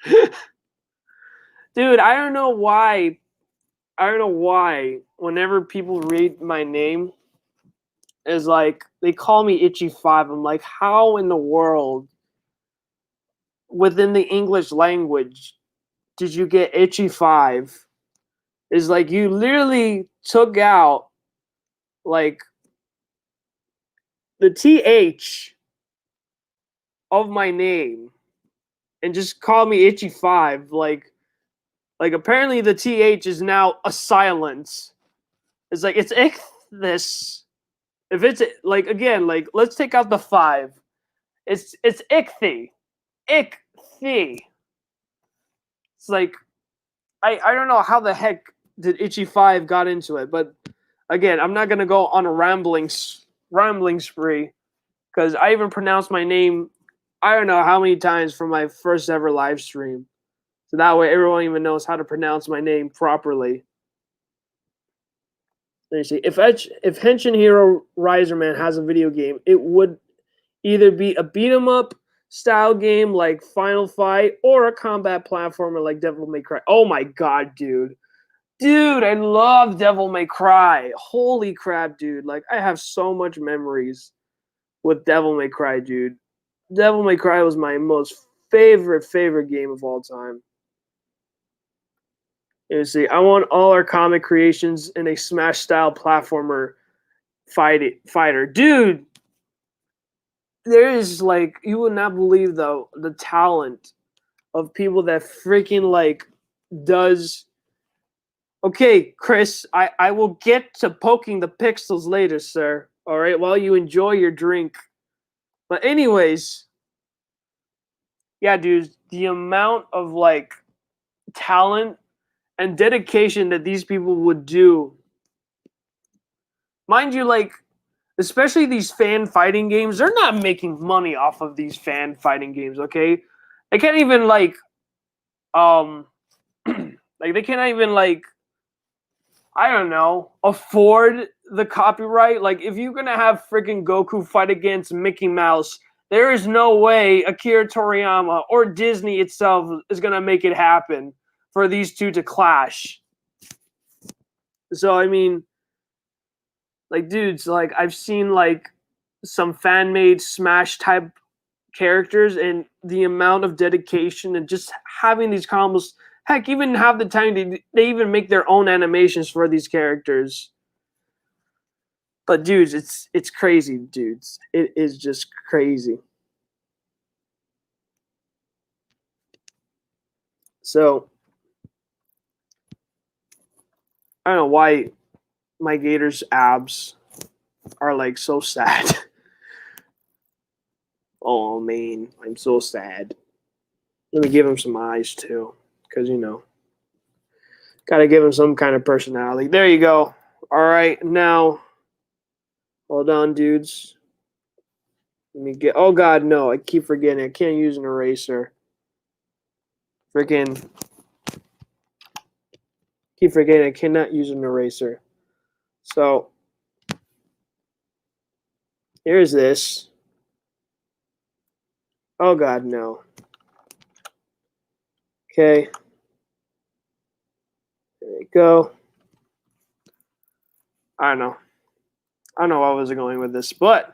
[SPEAKER 1] Dude, I don't know why. Whenever people read my name, is like they call me Itchy 5. I'm like, how in the world within the English language did you get Itchy 5? Is like you literally took out like the TH of my name and just call me Itchy 5. Like apparently the TH is now a silence. It's like it's Ichthys. If it's like again, like let's take out the 5. It's Ichthy. Ichthy. It's like I don't know how the heck did Itchy 5 got into it, but again, I'm not gonna go on a rambling spree because I even pronounced my name. I don't know how many times for my first ever live stream, so that way everyone even knows how to pronounce my name properly. Let me see. If Henshin Hero Riser Man has a video game, it would either be a beat 'em up style game like Final Fight or a combat platformer like Devil May Cry. Oh my god, dude. Dude, I love Devil May Cry. Holy crap, dude. Like, I have so much memories with Devil May Cry, dude. Devil May Cry was my most favorite game of all time. You see, I want all our comic creations in a Smash style platformer fighter. Dude, there is like, you would not believe though the talent of people that freaking like does. Okay, Chris, I will get to poking the pixels later, sir. All right, while you enjoy your drink. But anyways, yeah, dude, the amount of like talent and dedication that these people would do. Mind you, like, especially these fan fighting games, they're not making money off of these fan fighting games, okay? They can't even like like they can't even like, I don't know, afford the copyright. Like, if you're gonna have freaking Goku fight against Mickey Mouse, there is no way Akira Toriyama or Disney itself is gonna make it happen for these two to clash. So I mean, like, dudes, like, I've seen like some fan made Smash type characters, and the amount of dedication and just having these combos. Heck, even have the time they even make their own animations for these characters. But dudes, it's crazy, dudes. It is just crazy. So I don't know why my Gator's abs are like so sad. Oh man, I'm so sad. Let me give him some eyes too, because gotta give him some kind of personality. There you go. All right, now, hold on, dudes. Let me get. Oh God, no! I keep forgetting. I can't use an eraser. Freaking. Keep forgetting. I cannot use an eraser. So here's this. Oh God, no. Okay. There we go. I don't know. I don't know where I was going with this, but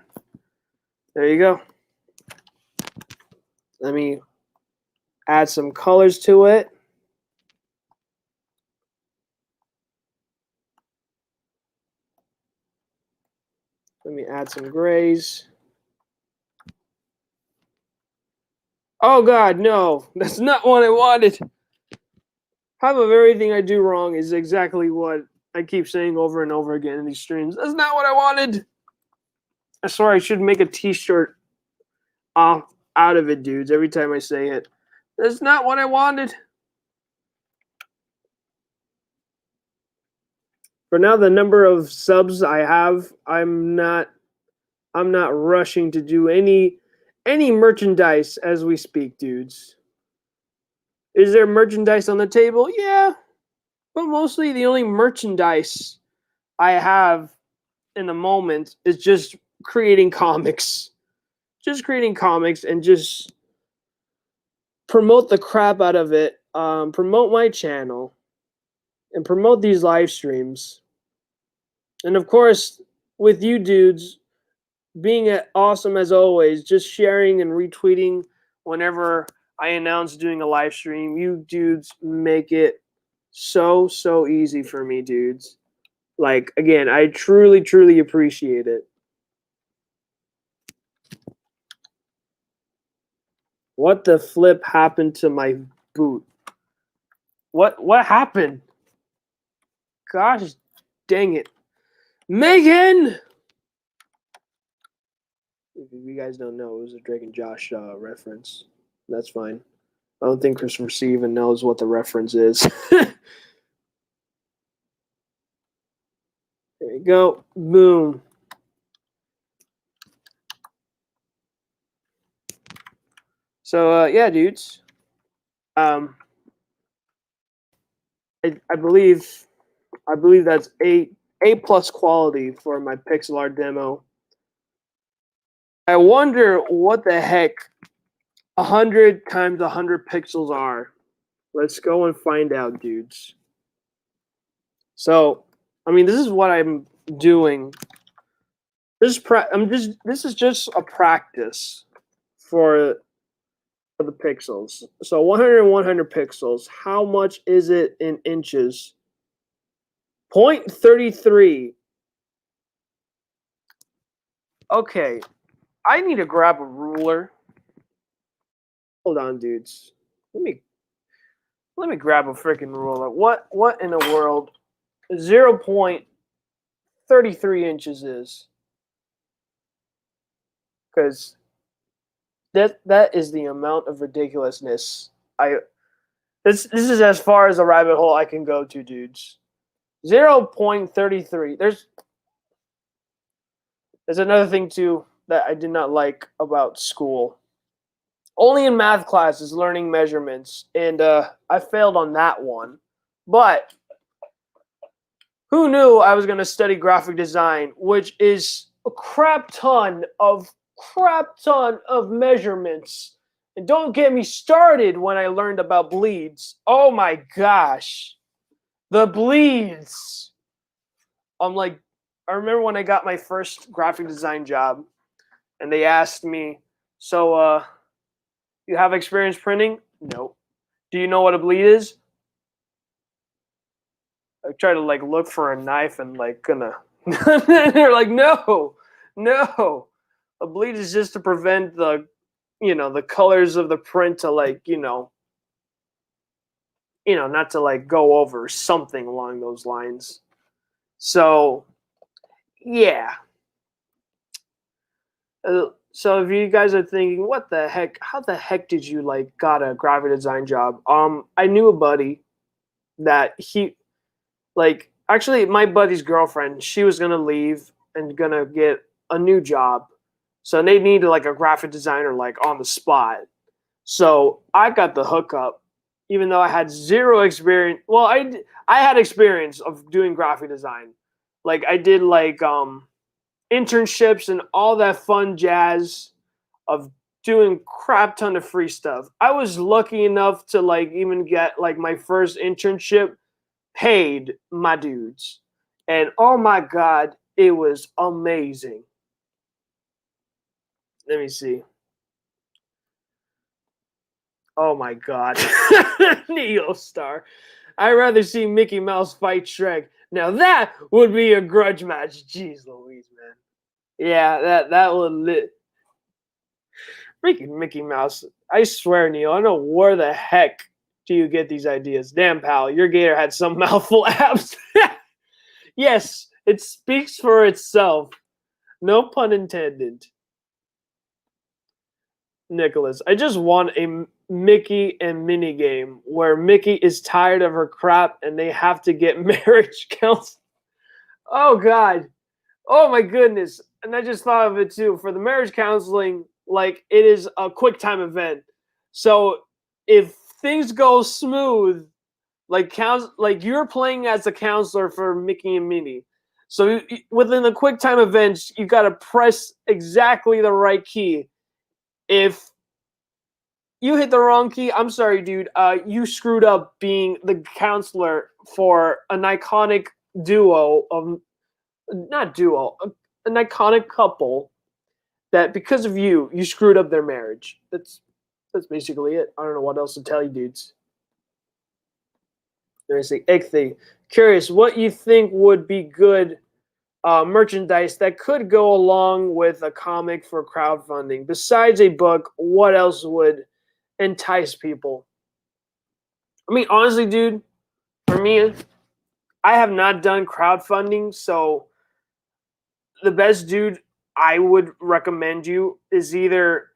[SPEAKER 1] there you go. Let me add some colors to it. Let me add some grays. Oh God, no. That's not what I wanted. Half of everything I do wrong is exactly what I keep saying over and over again in these streams. That's not what I wanted. I swear I should make a t-shirt out of it, dudes, every time I say it. That's not what I wanted. For now, the number of subs I have, I'm not rushing to do any merchandise as we speak, dudes. Is there merchandise on the table? Yeah. But mostly the only merchandise I have in the moment is just creating comics. Just creating comics and just promote the crap out of it. Promote my channel and promote these live streams. And of course, with you dudes being awesome as always, just sharing and retweeting whenever I announce doing a live stream. You dudes make it so easy for me, dudes. Like, again, I truly appreciate it. What the flip happened to my boot? What happened? Gosh dang it. Megan! If you guys don't know, it was a Drake and Josh reference. That's fine. I don't think Christopher C even knows what the reference is. There you go. Boom. So yeah, dudes. I believe that's A plus quality for my pixel art demo. I wonder what the heck 100 times 100 pixels are. Let's go and find out, dudes. So, I mean, this is what I'm doing. This is just a practice for the pixels. So 100 and 100 pixels. How much is it in inches? 0.33. Okay, I need to grab a ruler. Hold on, dudes. Let me grab a freaking ruler. What in the world 0.33 inches is? Because that is the amount of ridiculousness this is as far as a rabbit hole I can go to, dudes. 0.33. There's another thing too that I did not like about school. Only in math classes learning measurements, and I failed on that one. But who knew I was going to study graphic design, which is a crap ton of measurements. And don't get me started when I learned about bleeds. Oh my gosh. The bleeds. I remember when I got my first graphic design job and they asked me, so you have experience printing? No. Do you know what a bleed is? I try to look for a knife and gonna they're like, no. A bleed is just to prevent the the colors of the print to not to go over something along those lines. So yeah. So if you guys are thinking, what the heck? How the heck did you got a graphic design job? I knew a buddy that actually my buddy's girlfriend, she was gonna leave and gonna get a new job, so they needed a graphic designer on the spot. So I got the hookup, even though I had zero experience. Well, I had experience of doing graphic design. I did internships and all that fun jazz of doing crap ton of free stuff. I was lucky enough to even get my first internship paid, my dudes. And oh my god, it was amazing. Let me see. Oh my god. Neostar. I'd rather see Mickey Mouse fight Shrek. Now that would be a grudge match. Jeez Louise, man. Yeah, that would lit. Freaking Mickey Mouse. I swear, Neil, I don't know where the heck do you get these ideas. Damn, pal, your gator had some mouthful abs. Yes, it speaks for itself. No pun intended. Nicholas, I just want a Mickey and Minnie game where Mickey is tired of her crap and they have to get marriage counseling. Oh god. Oh my goodness. And I just thought of it too. For the marriage counseling, it is a quick time event. So if things go smooth, you're playing as a counselor for Mickey and Minnie. So within the quick time events, you got to press exactly the right key. If you hit the wrong key, I'm sorry, dude. You screwed up being the counselor for an iconic duo of, not duo, an iconic couple that because of you screwed up their marriage. That's basically it. I don't know what else to tell you, dudes. Let me see. Ichthy. Curious, what you think would be good merchandise that could go along with a comic for crowdfunding? Besides a book, what else would entice people? I mean, honestly, dude, for me, I have not done crowdfunding, so the best dude I would recommend you is either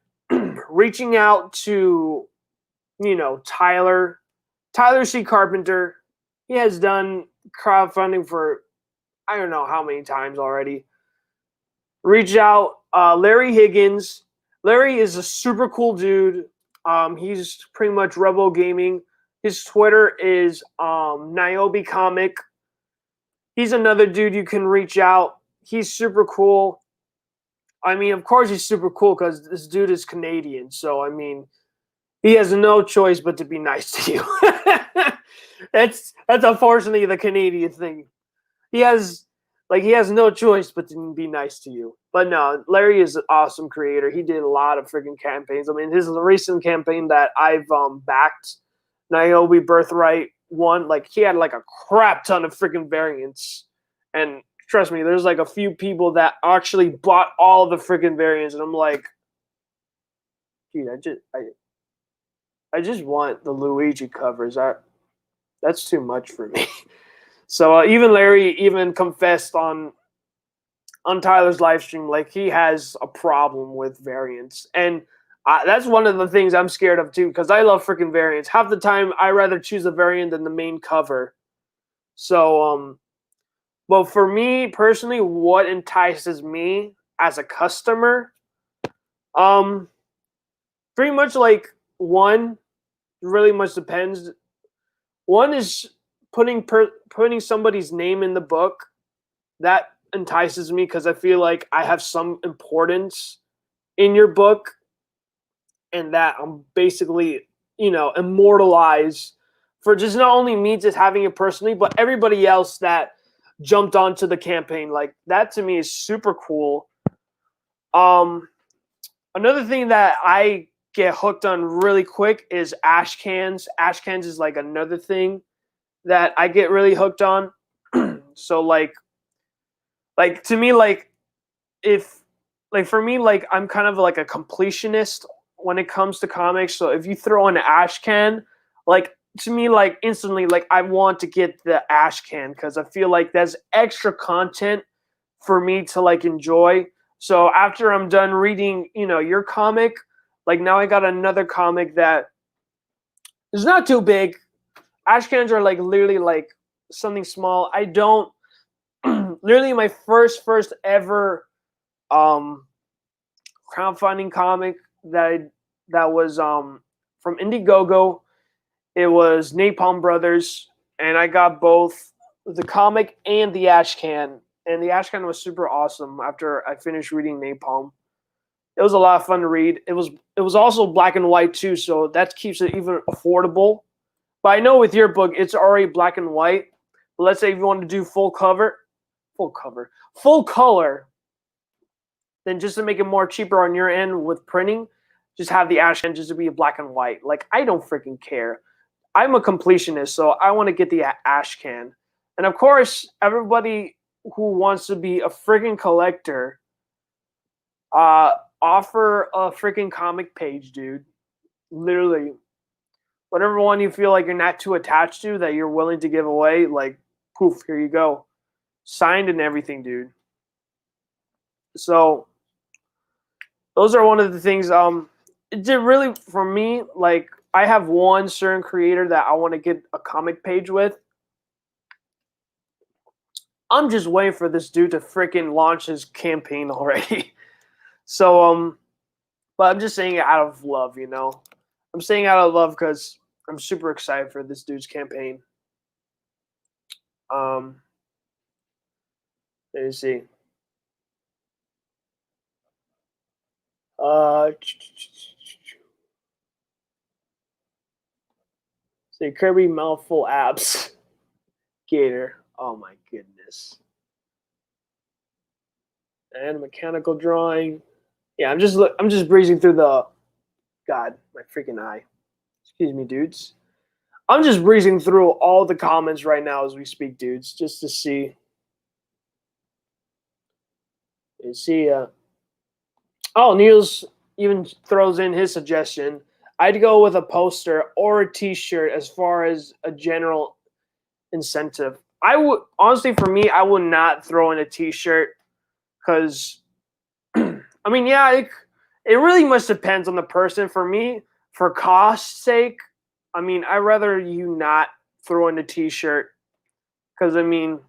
[SPEAKER 1] reaching out to, Tyler C. Carpenter. He has done crowdfunding for I don't know how many times already. Reach out, Larry Higgins. Larry is a super cool dude. He's pretty much Rebel Gaming. His Twitter is Niobe Comic. He's another dude you can reach out. He's super cool. I mean, of course he's super cool because this dude is Canadian. So I mean, he has no choice but to be nice to you. that's unfortunately the Canadian thing. He has no choice but to be nice to you. But no, Larry is an awesome creator. He did a lot of freaking campaigns. I mean, his recent campaign that I've backed, Niobe Birthright one, like he had like a crap ton of freaking variants. And trust me, there's like a few people that actually bought all the freaking variants, and I'm like, dude, I just want the Luigi covers. That's too much for me. So even Larry even confessed on Tyler's live stream, like he has a problem with variants, and that's one of the things I'm scared of too, because I love freaking variants. Half the time, I rather choose a variant than the main cover. So, but for me personally, what entices me as a customer, pretty much like one, really much depends. One is putting somebody's name in the book. That entices me because I feel like I have some importance in your book, and that I'm basically, immortalized for just not only me just having it personally, but everybody else that jumped onto the campaign. Like that to me is super cool. Another thing that I get hooked on really quick is ash cans. Ash cans is like another thing that I get really hooked on. So like to me, like if like for me, like I'm kind of like a completionist when it comes to comics. So if you throw an ash can, like to me, like instantly, like I want to get the ash can because I feel like there's extra content for me to like enjoy. So after I'm done reading, your comic, like now I got another comic that is not too big. Ash cans are like literally like something small. I don't literally my first ever crowdfunding comic that was from Indiegogo. It was Napalm Brothers, and I got both the comic and the ash can. And the ash can was super awesome after I finished reading Napalm. It was a lot of fun to read. It was also black and white too, so that keeps it even affordable. But I know with your book, it's already black and white. But let's say if you want to do full color, then just to make it more cheaper on your end with printing, just have the ash can just to be black and white. Like I don't freaking care. I'm a completionist, so I want to get the ash can. And of course, everybody who wants to be a freaking collector, offer a freaking comic page, dude. Literally, whatever one you feel like you're not too attached to that you're willing to give away, like poof, here you go, signed and everything, dude. So those are one of the things. It did really for me. Like I have one certain creator that I want to get a comic page with. I'm just waiting for this dude to freaking launch his campaign already. So but I'm just saying it out of love, I'm saying out of love because I'm super excited for this dude's campaign. Let me see. Say Kirby mouthful abs. Gator. Oh my goodness. And mechanical drawing. Yeah, I'm just breezing through the. God, my freaking eye. Excuse me, dudes. I'm just breezing through all the comments right now as we speak, dudes, just to see. You see, oh, Niels even throws in his suggestion. I'd go with a poster or a T-shirt as far as a general incentive. I would honestly, for me, I would not throw in a T-shirt because, I mean, yeah, it really much depends on the person. For me, for cost's sake, I mean, I'd rather you not throw in a T-shirt because, I mean,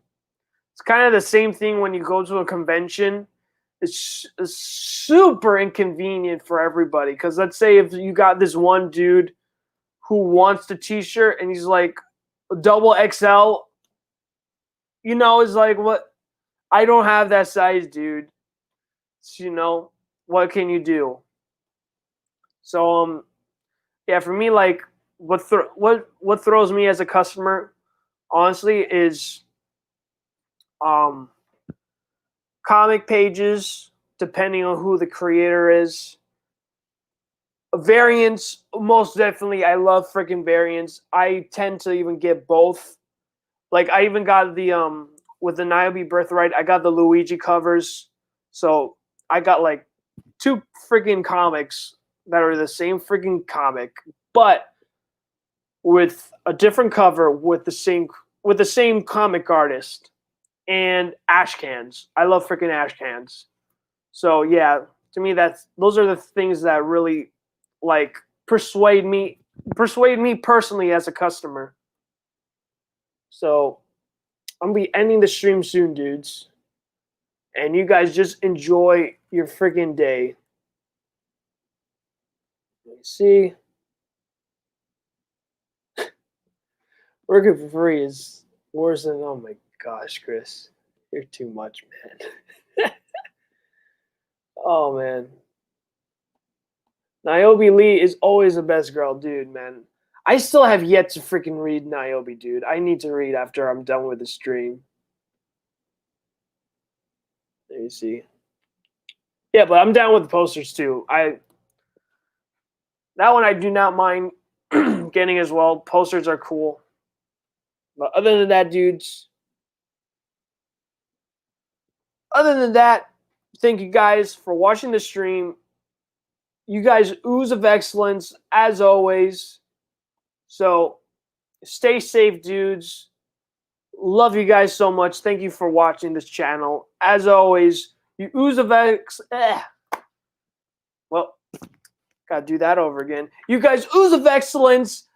[SPEAKER 1] It's kind of the same thing when you go to a convention. It's super inconvenient for everybody because let's say if you got this one dude who wants the t-shirt and he's like double XL, it's like, what? I don't have that size, dude. So, what can you do? So yeah, for me, like what throws me as a customer, honestly, is comic pages, depending on who the creator is. Variants, most definitely. I love freaking variants. I tend to even get both. Like I even got the with the Niobe Birthright, I got the Luigi covers. So I got like 2 freaking comics that are the same freaking comic, but with a different cover with the same comic artist and ash cans. I love freaking ash cans. So yeah, to me those are the things that really like persuade me personally as a customer. So I'm gonna be ending the stream soon, dudes. And you guys just enjoy your freaking day. Let me see. Working for free is worse than, oh my gosh, Chris. You're too much, man. Oh man. Niobe Lee is always the best girl, dude, man. I still have yet to freaking read Niobe, dude. I need to read after I'm done with the stream. Let me see. Yeah, but I'm down with the posters too. That one I do not mind getting as well. Posters are cool. But other than that, dudes, thank you guys for watching the stream. You guys ooze of excellence as always. So stay safe, dudes. Love you guys so much. Thank you for watching this channel. As always, you ooze of Well, gotta do that over again. You guys ooze of excellence.